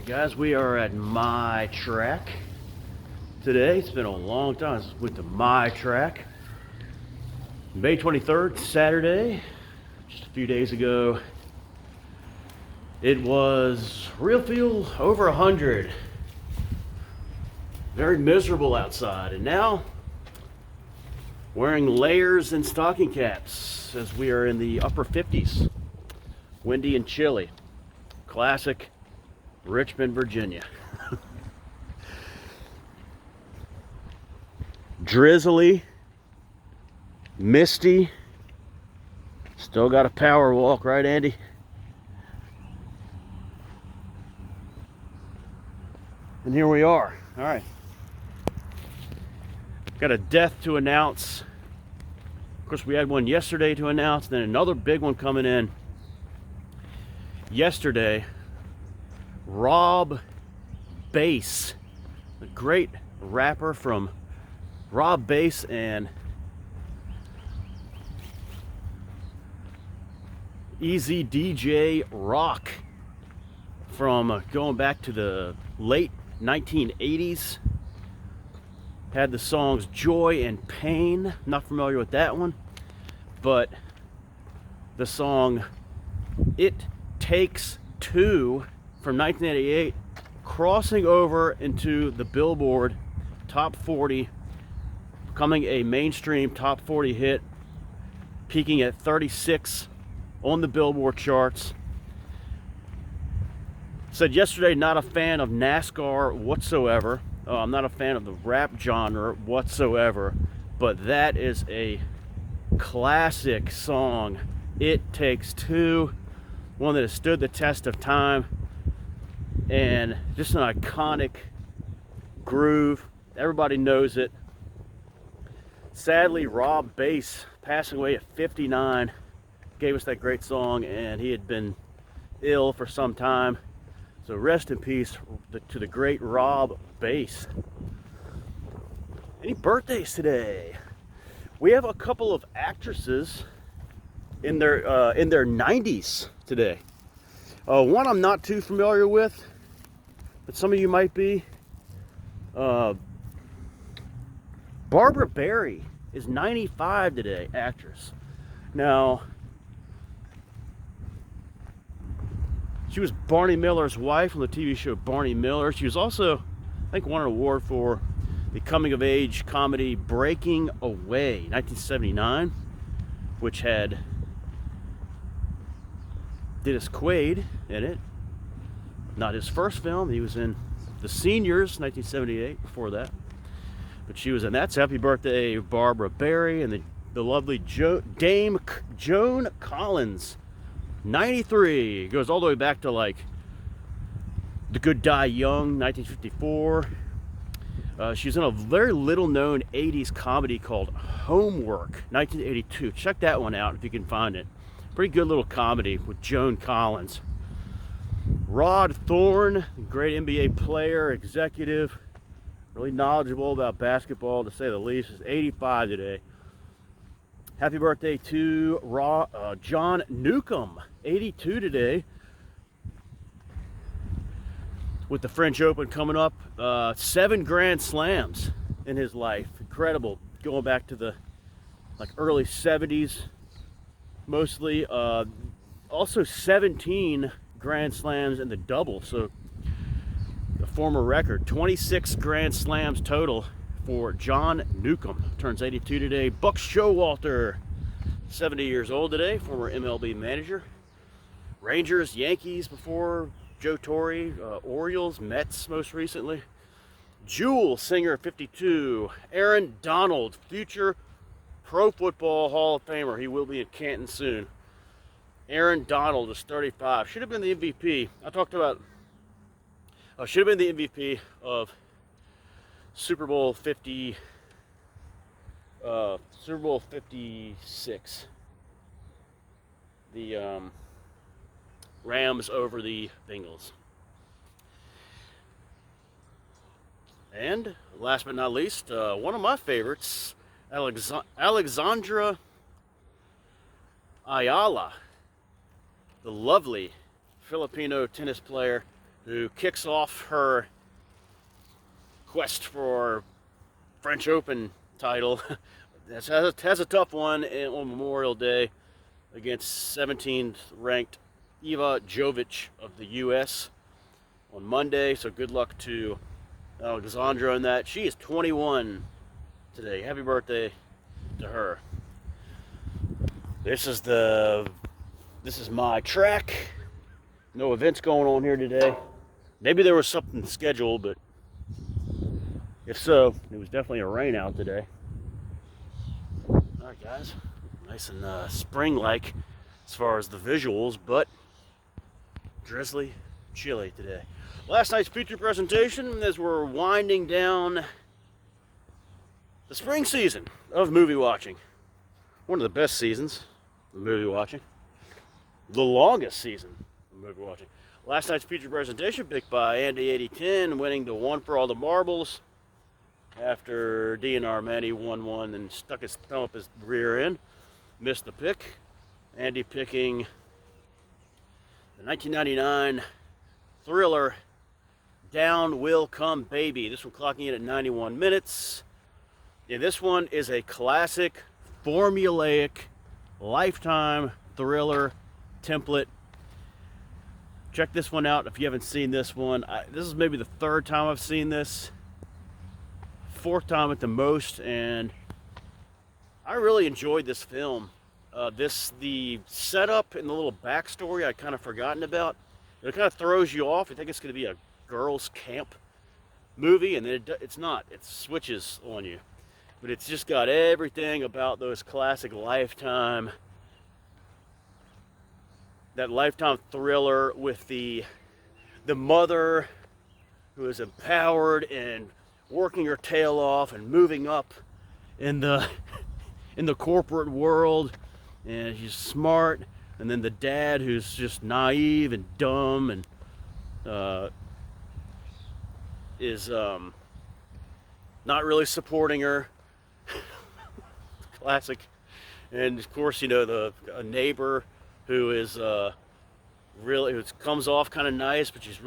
Guys, we are at my track today. It's been a long time since we went to my track. May 23rd, Saturday, just a few days ago. It was real feel over 100. Very miserable outside, and now wearing layers and stocking caps as we are in the upper 50s. Windy and chilly. Classic Richmond, Virginia. Drizzly, misty. Still got a power walk, right, Andy? And here we are. All right. Got a death to announce. Of course, we had one yesterday to announce, then another big one coming in yesterday. Rob Base, a great rapper from Rob Base and Easy DJ Rock from going back to the late 1980s. Had the songs Joy and Pain. Not familiar with that one, but the song It Takes Two from 1988, crossing over into the Billboard Top 40, becoming a mainstream Top 40 hit, peaking at 36 on the Billboard charts. Said yesterday, not a fan of NASCAR whatsoever. I'm not a fan of the rap genre whatsoever, but that is a classic song. It Takes Two, one that has stood the test of time. And just an iconic groove. Everybody knows it. Sadly, Rob Base passing away at 59 gave us that great song, and he had been ill for some time. So rest in peace to the great Rob Base. Any birthdays today? We have a couple of actresses in their 90s today. One I'm not too familiar with, but some of you might be. Barbara Barrie is 95 today, actress. Now, she was Barney Miller's wife on the TV show Barney Miller. She was also, I think, won an award for the coming-of-age comedy Breaking Away, 1979, which had Dennis Quaid in it. Not his first film. He was in The Seniors, 1978, before that. But she was in that. So happy birthday, Barbara Barrie, and the lovely Dame Joan Collins, 93. Goes all the way back to like The Good Die Young, 1954. She's in a very little-known 80s comedy called Homework, 1982. Check that one out if you can find it. Pretty good little comedy with Joan Collins. Rod Thorne, great NBA player, executive, really knowledgeable about basketball, to say the least, is 85 today. Happy birthday to John Newcomb, 82 today. With the French Open coming up, 7 Grand Slams in his life. Incredible, going back to the early 70s, mostly. Also 17 Grand Slams in the double, so the former record, 26 Grand Slams total for John Newcomb. Turns 82 today. Buck Showalter, 70 years old today, former MLB manager. Rangers, Yankees before Joe Torre, Orioles, Mets most recently. Jewel Singer, 52. Aaron Donald, future Pro Football Hall of Famer. He will be in Canton soon. Aaron Donald is 35. Should have been the MVP. I talked about, should have been the MVP of Super Bowl 50, Super Bowl 56. The Rams over the Bengals. And last but not least, one of my favorites, Alexandra Ayala, the lovely Filipino tennis player, who kicks off her quest for French Open title. has a tough one on Memorial Day against 17th ranked Eva Jovic of the U.S. on Monday. So good luck to Alexandra in that. She is 21 today. Happy birthday to her. This is my track. No events going on here today. Maybe there was something scheduled, but if so, it was definitely a rain out today. All right, guys. Nice and spring-like as far as the visuals, but drizzly, chilly today. Last night's feature presentation as we're winding down the spring season of movie watching. One of the best seasons of movie watching. The longest season of movie watching. Last night's feature presentation picked by Andy8010, winning the One for All the Marbles after DNR Manny won one and stuck his thumb up his rear end. Missed the pick. Andy picking the 1999 thriller Down Will Come Baby. This one clocking in at 91 minutes. Yeah, this one is a classic, formulaic, Lifetime thriller template. Check this one out if you haven't seen this one. This is maybe the third time I've seen this. Fourth time at the most, and I really enjoyed this film. The setup and the little backstory I'd kind of forgotten about. It kind of throws you off. You think it's going to be a girls' camp movie, and then it's not. It switches on you. But it's just got everything about those classic Lifetime, that Lifetime thriller with the mother who is empowered and working her tail off and moving up in the corporate world, and she's smart, and then the dad who's just naive and dumb and is not really supporting her. Classic. And of course, you know, a neighbor who is who comes off kind of nice, but she's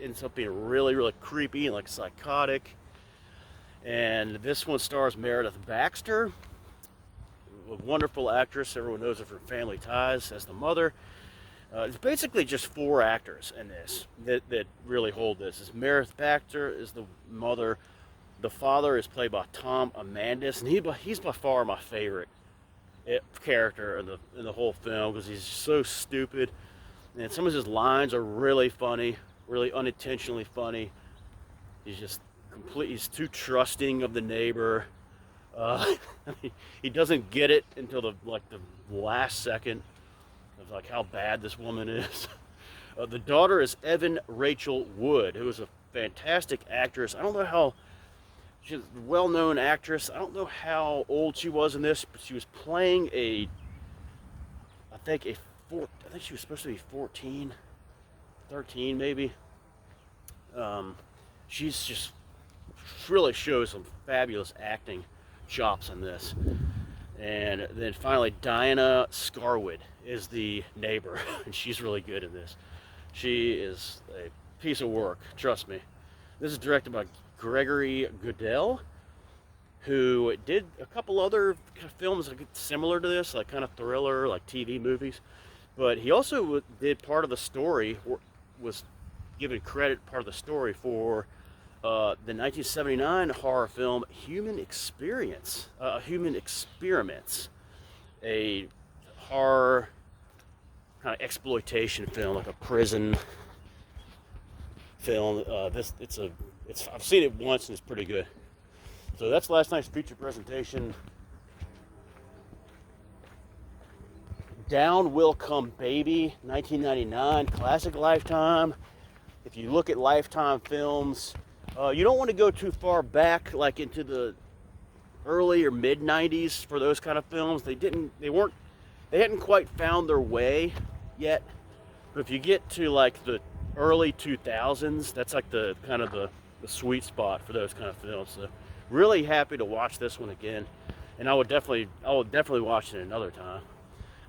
ends up being really creepy and like psychotic. And this one stars Meredith Baxter, a wonderful actress. Everyone knows her from Family Ties as the mother. It's basically just four actors in this that really hold this. Meredith Baxter is the mother. The father is played by Tom Amandis, and he's by far my favorite character in the whole film because he's so stupid, and some of his lines are really funny, really unintentionally funny. He's too trusting of the neighbor. He doesn't get it until the last second of like how bad this woman is. The daughter is Evan Rachel Wood, who is a fantastic actress. I don't know how. She's a well-known actress. I don't know how old she was in this, but she was playing I think she was supposed to be 14, 13 maybe. She's just really shows some fabulous acting chops in this. And then finally, Diana Scarwood is the neighbor, and she's really good in this. She is a piece of work, trust me. This is directed by Gregory Goodell, who did a couple other films similar to this, like kind of thriller, like TV movies. But he also did part of the story, or was given credit part of the story for the 1979 horror film Human Experiments, a horror kind of exploitation film, like a prison film. I've seen it once and it's pretty good. So that's last night's feature presentation. Down Will Come Baby, 1999, classic Lifetime. If you look at Lifetime films, you don't want to go too far back, like into the early or mid 90s for those kind of films. They hadn't quite found their way yet. But if you get to like the early 2000s, that's like the kind of the sweet spot for those kind of films. So really happy to watch this one again, and I will definitely watch it another time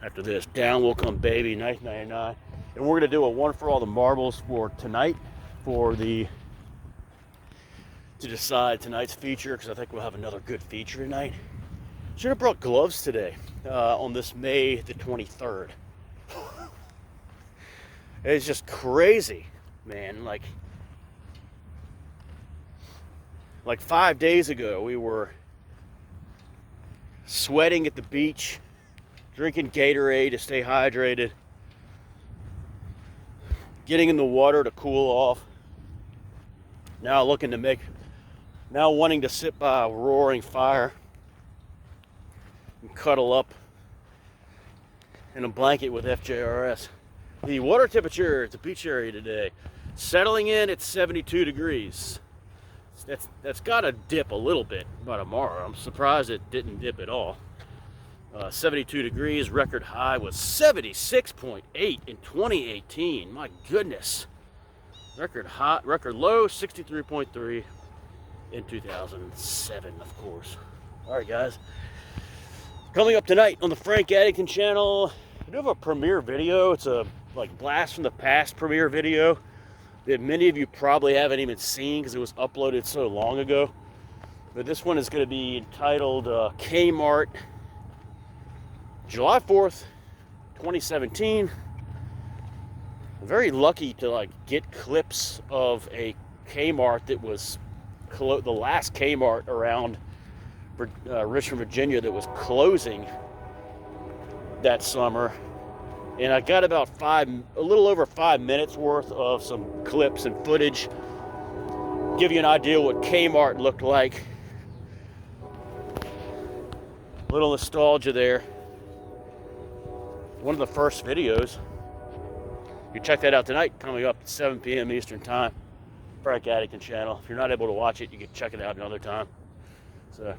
after this. Down Will Come Baby, 1999, and we're gonna do a One for All the Marbles for tonight. for to decide tonight's feature, because I think we'll have another good feature tonight. Should have brought gloves today on this May the 23rd. It's just crazy, man. Like 5 days ago, we were sweating at the beach, drinking Gatorade to stay hydrated, getting in the water to cool off. Now wanting to sit by a roaring fire and cuddle up in a blanket with FJRS. The water temperature at the beach area today, settling in at 72 degrees. That's got to dip a little bit by tomorrow. I'm surprised it didn't dip at all. 72 degrees, record high was 76.8 in 2018. My goodness. Record low, 63.3 in 2007, of course. All right, guys. Coming up tonight on the Frank Addington channel, I do have a premiere video. It's a blast from the past premiere video that many of you probably haven't even seen because it was uploaded so long ago. But this one is going to be entitled Kmart, July 4th, 2017. I'm very lucky to get clips of a Kmart that was the last Kmart around Richmond, Virginia that was closing that summer. And I got about a little over 5 minutes worth of some clips and footage. Give you an idea what Kmart looked like. A little nostalgia there. One of the first videos. You can check that out tonight, coming up at 7 p.m. Eastern Time. Frank Addington channel. If you're not able to watch it, you can check it out another time. So,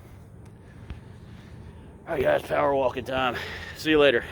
all right, guys, power walking time. See you later.